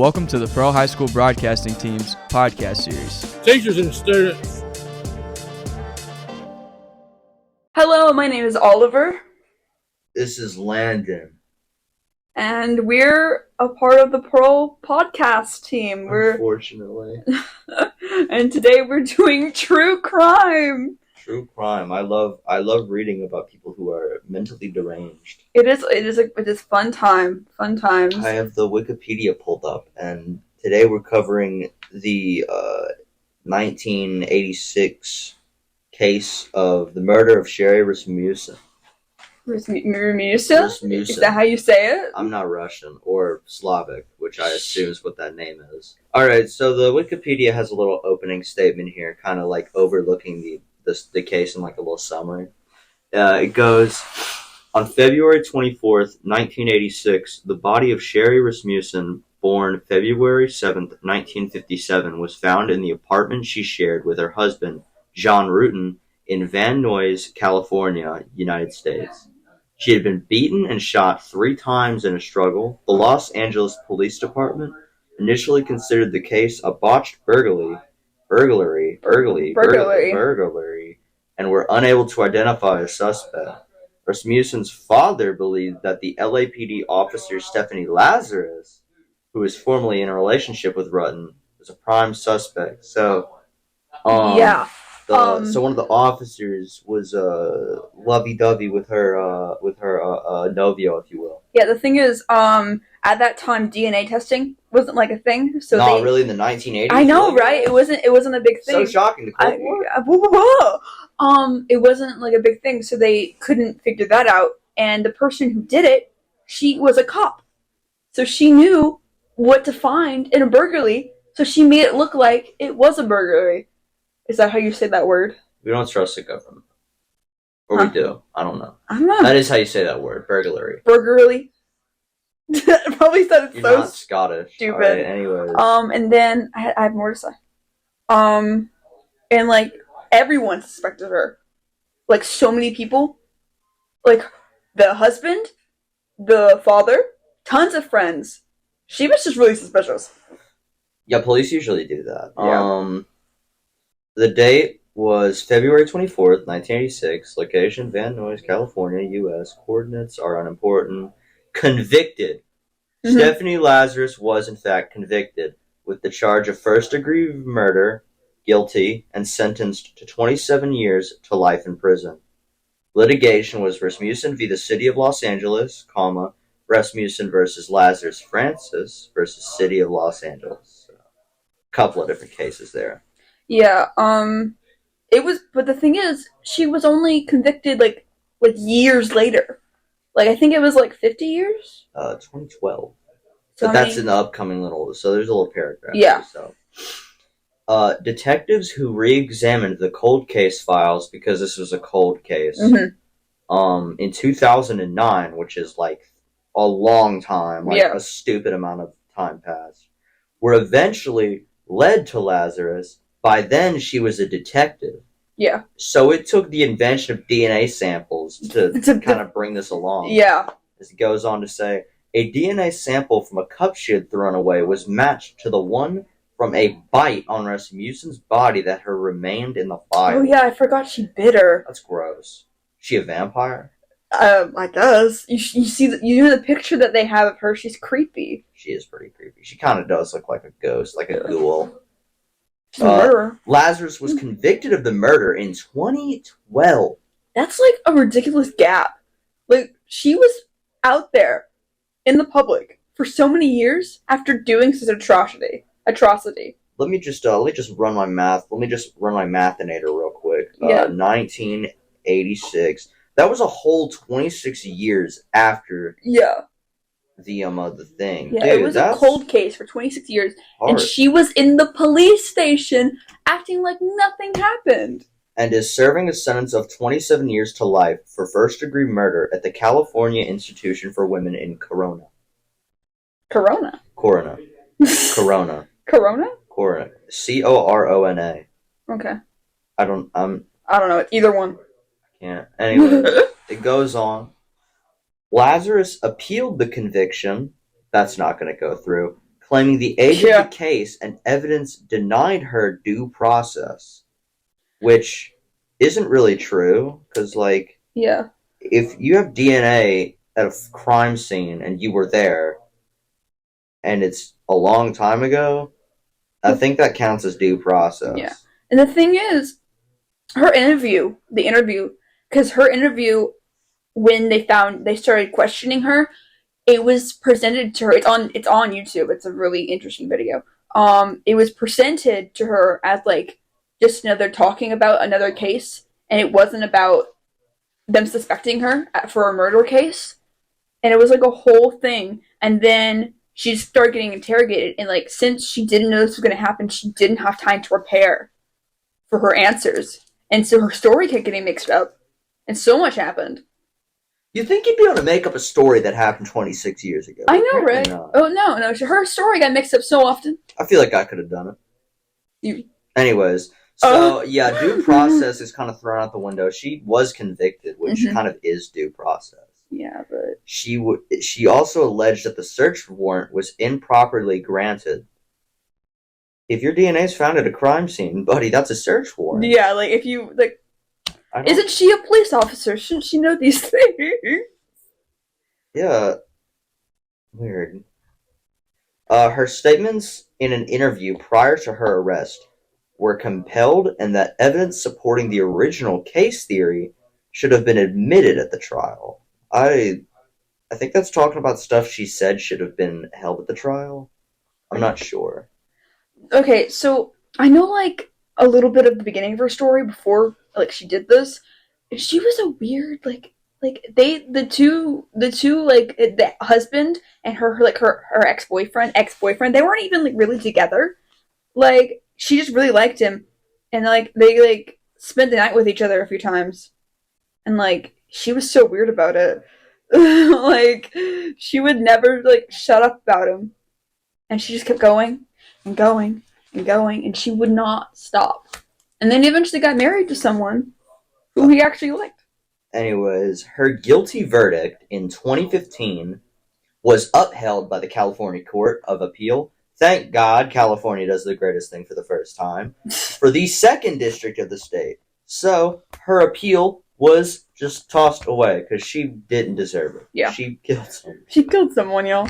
Welcome to the Pearl High School Broadcasting Team's podcast series. Teachers and students. Hello, my name is Oliver. This is Landon. And we're a part of the Pearl podcast team. Unfortunately. And today we're doing true crime. True crime. I love reading about people who are mentally deranged. It is fun time. Fun times. I have the Wikipedia pulled up, and today we're covering the 1986 case of the murder of Sherry Rasmussen. Rasmussen? Is that how you say it? I'm not Russian or Slavic, which I assume is what that name is. Alright, so the Wikipedia has a little opening statement here, kind of like overlooking the case in like a little summary. It goes, on February 24th, 1986, the body of Sherry Rasmussen, born February 7th, 1957, was found in the apartment she shared with her husband, John Ruetten, in Van Nuys, California, United States. She had been beaten and shot 3 times in a struggle. The Los Angeles Police Department initially considered the case a botched burglary, and were unable to identify a suspect. Rasmussen's father believed that the LAPD officer Stephanie Lazarus, who was formerly in a relationship with Ruetten, was a prime suspect. So, Yeah. So one of the officers was lovey-dovey with her novio, if you will. Yeah, the thing is, at that time, DNA testing wasn't like a thing. So Not really in the 1980s. I know, right? It wasn't a big thing. So shocking. The Cold War. It wasn't like a big thing, so they couldn't figure that out. And the person who did it, she was a cop, so she knew what to find in a burglary. So she made it look like it was a burglary. Is that how you say that word? We don't trust the government. Or we do. I don't know. I don't know. That is how you say that word, burglary. Burglary. I probably said it You're so not Scottish. stupid. Right, anyways. And then I have more to say. And like everyone suspected her. Like so many people. Like the husband, the father, tons of friends. She was just really suspicious. Yeah, police usually do that. Yeah. The date was February 24th, 1986. Location, Van Nuys, California, U.S. Coordinates are unimportant. Convicted. Mm-hmm. Stephanie Lazarus was, in fact, convicted with the charge of first-degree murder, guilty, and sentenced to 27 years to life in prison. Litigation was Rasmussen v. the City of Los Angeles, Rasmussen versus Lazarus Francis versus City of Los Angeles. So, a couple of different cases there. Yeah, it was, but the thing is, she was only convicted, like years later. Like, I think it was, 50 years? 2012. So But that's in the upcoming so there's a little paragraph. Yeah. There, so. Detectives who re-examined the cold case files, because this was a cold case, in 2009, which is, a long time, a stupid amount of time passed, were eventually led to Lazarus. By then, she was a detective. Yeah. So it took the invention of DNA samples to kind of bring this along. Yeah. As it goes on to say, a DNA sample from a cup she had thrown away was matched to the one from a bite on Rasmussen's body that had remained in the file. Oh, yeah, I forgot she bit her. That's gross. She a vampire? I guess. You see, you know the picture that they have of her? She's creepy. She is pretty creepy. She kind of does look like a ghost, like a ghoul. She's a murderer. Lazarus was convicted of the murder in 2012. That's a ridiculous gap. She was out there in the public for so many years after doing such atrocity. Let me just run my math. Let me just run my mathinator real quick. Yeah. 1986. That was a whole 26 years after. Yeah. The thing. Yeah, Dude, it was a cold case for 26 years, hard. and she was in the police station acting like nothing happened. And is serving a sentence of 27 years to life for first-degree murder at the California Institution for Women in Corona. Corona. Corona. Corona? Corona. C-O-R-O-N-A. Okay. I don't know. Either one. Yeah. Anyway, it goes on. Lazarus appealed the conviction. That's not going to go through. claiming the age Yeah. of the case and evidence denied her due process, which isn't really true, because, like, Yeah. if you have DNA at a crime scene and you were there, and it's a long time ago, I think that counts as due process. Yeah. And the thing is, her interview, because her interview, when they started questioning her, it was presented to her. It's on YouTube. It's a really interesting video. It was presented to her as like just another talking about another case, and it wasn't about them suspecting her for a murder case. And it was like a whole thing. And then she started getting interrogated, and like since she didn't know this was going to happen, she didn't have time to prepare for her answers, and so her story kept getting mixed up, and so much happened. You think you'd be able to make up a story that happened 26 years ago? I know, right? No. Oh no, her story got mixed up so often. I feel like I could have done it. You. Anyways, so yeah, due process is kind of thrown out the window. She was convicted, which kind of is due process. Yeah, but she also alleged that the search warrant was improperly granted. If your DNA is found at a crime scene, buddy, that's a search warrant. yeah, like if you like. Isn't she a police officer? Shouldn't she know these things? Yeah. Weird. Her statements in an interview prior to her arrest were compelled, and that evidence supporting the original case theory should have been admitted at the trial. I think that's talking about stuff she said should have been held at the trial. I'm not sure. Okay, so I know like a little bit of the beginning of her story before like she did this. She was a weird like the two like the husband and her ex-boyfriend they weren't even like really together. Like she just really liked him, and like they like spent the night with each other a few times, and like she was so weird about it. Like she would never like shut up about him, and she just kept going and going and going, and she would not stop. And then eventually got married to someone who he actually liked. Anyways, her guilty verdict in 2015 was upheld by the California Court of Appeal. Thank God California does the greatest thing for the first time. For the second district of the state. So, her appeal was just tossed away because she didn't deserve it. Yeah. She killed someone. She killed someone, y'all.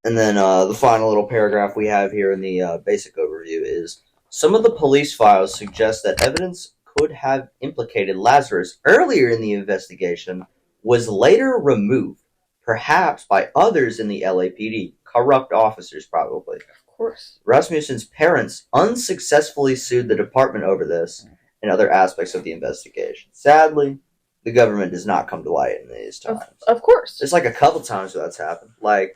And then the final little paragraph we have here in the basic overview is, some of the police files suggest that evidence could have implicated Lazarus earlier in the investigation was later removed, perhaps by others in the LAPD, corrupt officers probably. Of course. Rasmussen's parents unsuccessfully sued the department over this and other aspects of the investigation. Sadly, the government does not come to light in these times. Of course. There's like a couple times where that's happened. Like,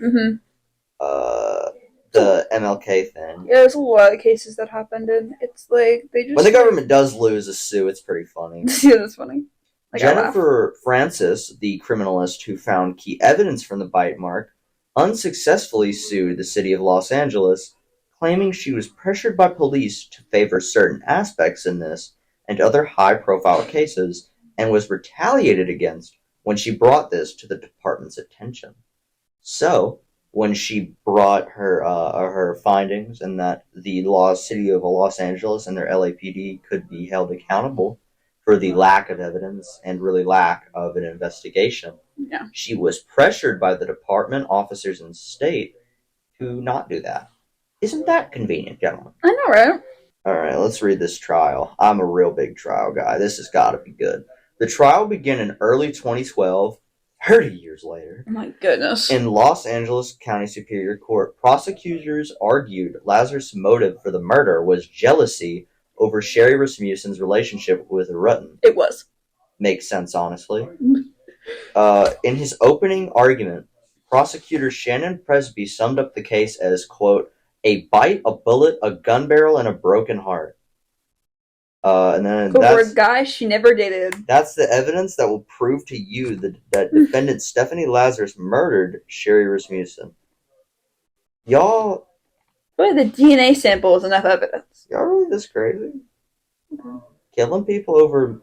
the MLK thing. Yeah, there's a lot of cases that happened, and it's like they just. When the government does lose a sue, it's pretty funny. Yeah, that's funny. Like, Jennifer Francis, the criminalist who found key evidence from the bite mark, unsuccessfully sued the city of Los Angeles, claiming she was pressured by police to favor certain aspects in this and other high-profile cases, and was retaliated against when she brought this to the department's attention. So, when she brought her findings and that the city of Los Angeles and their LAPD could be held accountable for the lack of evidence and really lack of an investigation, yeah. She was pressured by the department, officers, and state to not do that. Isn't that convenient, gentlemen? I know, right? Alright, let's read this trial. I'm a real big trial guy. This has got to be good. The trial began in early 2012, 30 years later. Oh my goodness. In Los Angeles County Superior Court, prosecutors argued Lazarus' motive for the murder was jealousy over Sherry Rasmussen's relationship with Rutten. It was. Makes sense, honestly. In his opening argument, prosecutor Shannon Presby summed up the case as, quote, a bite, a bullet, a gun barrel, and a broken heart. And then for a guy she never dated. That's the evidence that will prove to you that defendant Stephanie Lazarus murdered Sherry Rasmussen. Y'all... Well, the DNA sample is enough evidence. Y'all really this crazy? Killing people over...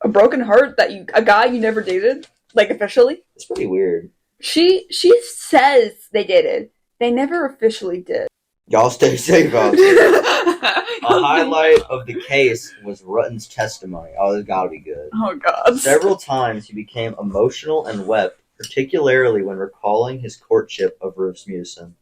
A broken heart that a guy you never dated? Like, officially? It's pretty weird. She says they dated. They never officially did. Y'all stay safe out there. A highlight of the case was Rutten's testimony. Oh, this gotta be good. Oh, God. Several times he became emotional and wept, particularly when recalling his courtship of Rasmussen.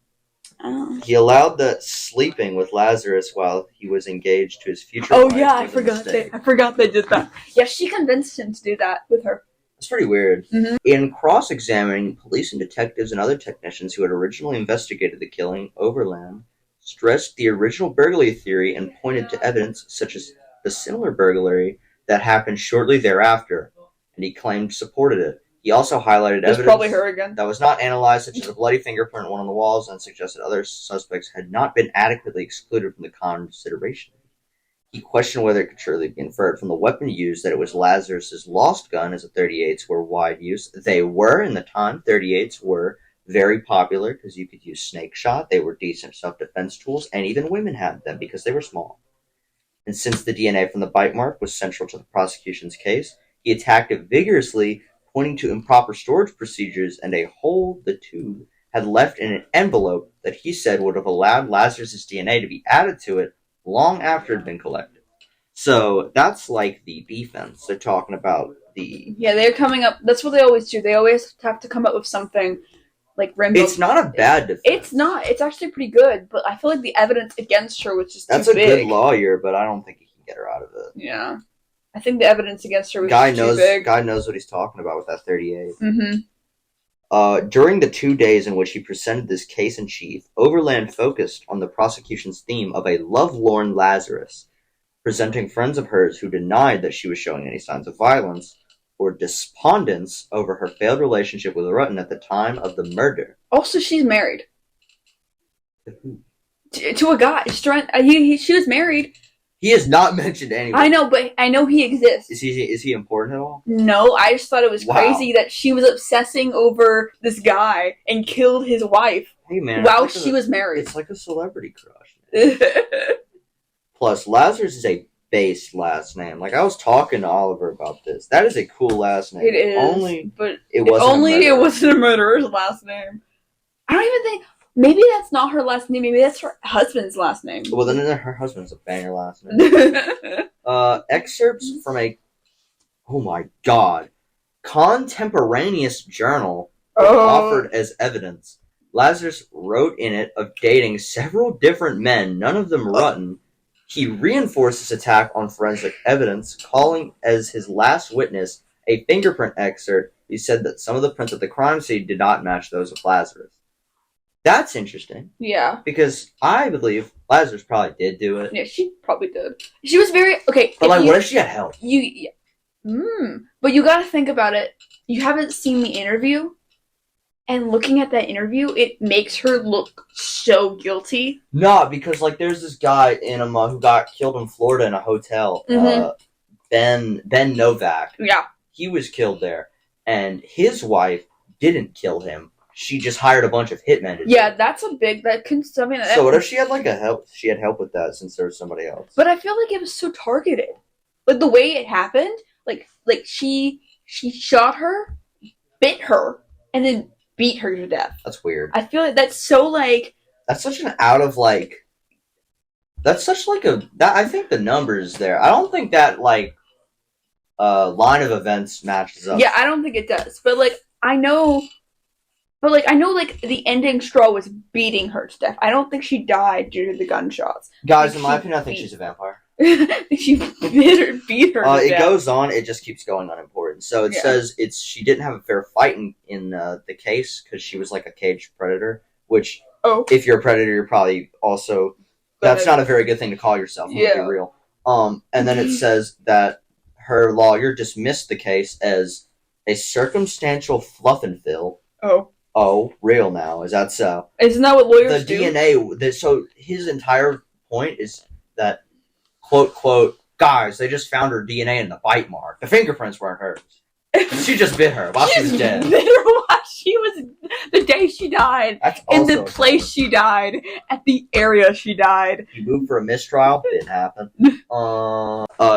Oh. He allowed that sleeping with Lazarus while he was engaged to his future Oh wife yeah, I was a forgot mistake. I forgot they did that. Yeah, she convinced him to do that with her. It's pretty weird. Mhm. In cross-examining police and detectives and other technicians who had originally investigated the killing, Overland stressed the original burglary theory and pointed to evidence such as the similar burglary that happened shortly thereafter, and he claimed supported it. He also highlighted It was evidence probably her again. that was not analyzed, such as a bloody fingerprint on one of the walls, and suggested other suspects had not been adequately excluded from the consideration. He questioned whether it could surely be inferred from the weapon used that it was Lazarus's lost gun, as the .38s were wide use. They were, in the time, .38s were very popular because you could use snake shot. They were decent self-defense tools, and even women had them because they were small. And since the DNA from the bite mark was central to the prosecution's case, he attacked it vigorously, pointing to improper storage procedures and a hole the tube had left in an envelope that he said would have allowed Lazarus' DNA to be added to it long after it had been collected. So that's like the defense. They're talking about the... Yeah, they're coming up. That's what they always do. They always have to come up with something like Rambo. It's not a bad defense. It's not. It's actually pretty good, but I feel like the evidence against her was just That's too a big. good lawyer, but I don't think he can get her out of it. Yeah. I think the evidence against her was Guy just knows. too big. Guy knows what he's talking about with that 38. Mm-hmm. During the 2 days in which he presented this case in chief, Overland focused on the prosecution's theme of a lovelorn Lazarus, presenting friends of hers who denied that she was showing any signs of violence or despondence over her failed relationship with Rutten at the time of the murder. Also, she's married to a guy. She was married. He is not mentioned anywhere. I know, but I know he exists. Is he important at all? No, I just thought it was Wow. crazy that she was obsessing over this guy and killed his wife Hey man, while it's like she was married. It's like a celebrity crush. Man. Plus, Lazarus is a base last name. Like, I was talking to Oliver about this. That is a cool last name. It is, Only but it wasn't it wasn't a murderer's last name. I don't even think. Maybe that's not her last name. Maybe that's her husband's last name. Well, then her husband's a banger last name. Excerpts from a, oh my god, contemporaneous journal were offered as evidence. Lazarus wrote in it of dating several different men, none of them Rutten. He reinforced his attack on forensic evidence, calling as his last witness a fingerprint excerpt. He said that some of the prints at the crime scene did not match those of Lazarus. That's interesting. Yeah. Because I believe Lazarus probably did do it. Yeah, she probably did. She was very okay. But like, what if she had help? But you gotta think about it. You haven't seen the interview, and looking at that interview, it makes her look so guilty. No, because like there's this guy in who got killed in Florida in a hotel. Mhm. Ben Novak. Yeah. He was killed there, and his wife didn't kill him. She just hired a bunch of hitmen to do Yeah, it. that's a big. That can. I mean, So what if she had like she had help with that since there was somebody else? But I feel like it was so targeted. Like the way it happened, like she shot her, bit her, and then beat her to death. That's weird. I feel like that's so like. That's such an out of like. That's such like a that I think the numbers there. I don't think that like line of events matches up. Yeah, I don't think it does. But like I know like the ending straw was beating her to death. I don't think she died due to the gunshots. Guys, in my opinion, I think she's a vampire. She beat her to It death. goes on. It just keeps going unimportant. So it Yeah. says she didn't have a fair fight in the case because she was like a caged predator. Which, if you're a predator, you're probably also that's not a very good thing to call yourself. I'm gonna be real. And then it says that her lawyer dismissed the case as a circumstantial fluff and fill. Oh, real now? Is that so? Isn't that what lawyers The do? DNA. So his entire point is that quote, guys, they just found her DNA in the bite mark. The fingerprints weren't hers. She just bit her while she was dead. Bit her while she was the day she died, That's in the also place she died, at the area she died. You moved for a mistrial. Didn't happen.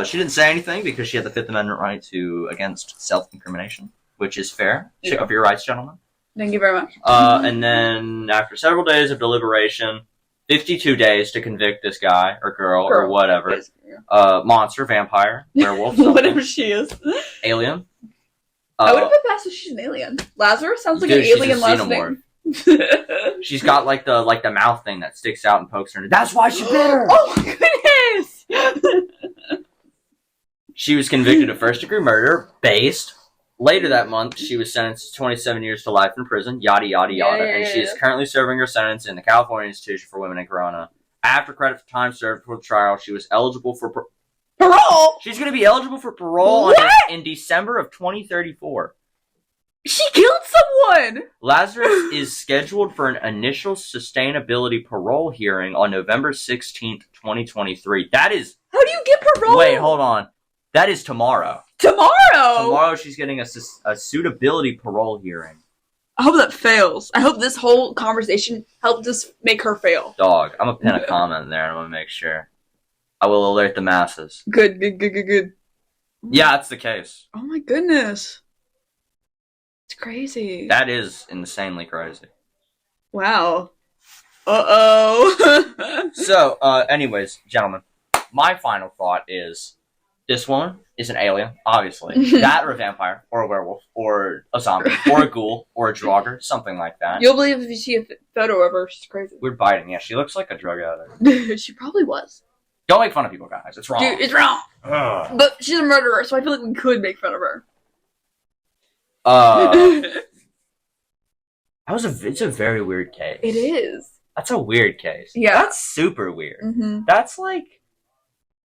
She didn't say anything because she had the Fifth Amendment right against self-incrimination, which is fair. Check up your rights, gentlemen. Thank you very much. And then after several days of deliberation, 52 days to convict this guy or girl or whatever. Monster, vampire, werewolf, whatever she is. alien. I would have put past if she's an alien. Lazarus sounds like an she's alien a last xenomorph. name. She's got like the mouth thing that sticks out and pokes her. That's why she bit her. Oh my goodness! She was convicted of first-degree murder. Based. Later that month, she was sentenced to 27 years to life in prison. Yada yada yada. And she is currently serving her sentence in the California Institution for Women in Corona. After credit for time served for the trial, she was eligible for Parole! She's going to be eligible for parole in December of 2034. She killed someone! Lazarus is scheduled for an initial sustainability parole hearing on November 16th, 2023. That is... How do you get parole? Wait, hold on. That is tomorrow. Tomorrow? Tomorrow she's getting a suitability parole hearing. I hope that fails. I hope this whole conversation helped us make her fail. Dog, I'm going to pin a comment in there and I'm going to make sure. I will alert the masses. Good. Yeah, that's the case. Oh my goodness. It's crazy. That is insanely crazy. Wow. Uh-oh. So, anyways, gentlemen, my final thought is this woman is an alien, obviously. That or a vampire, or a werewolf, or a zombie, or a ghoul, or a drogger, something like that. You'll believe if you see a photo of her. She's crazy. We're biting. Yeah, she looks like a drug addict. She probably was. Don't make fun of people, guys. It's wrong. Dude, it's wrong. Ugh. But she's a murderer, so I feel like we could make fun of her. It's a very weird case. It is. That's a weird case. Yeah. That's super weird. Mm-hmm. That's like...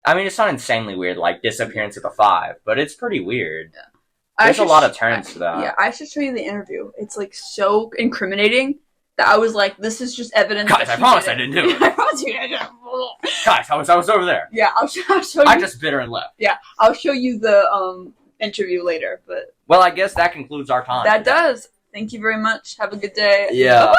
I mean, it's not insanely weird, like disappearance of the 5, but it's pretty weird. Yeah. There's a lot of turns to that. Yeah, I should show you the interview. It's like so incriminating that I was like, this is just evidence. Guys, I promise I didn't do it. I promise you I didn't. Guys, I was over there. Yeah, I'll show you. I just bit her and left. Yeah, I'll show you the interview later. But well, I guess that concludes our time. that does. Thank you very much. Have a good day. Yeah.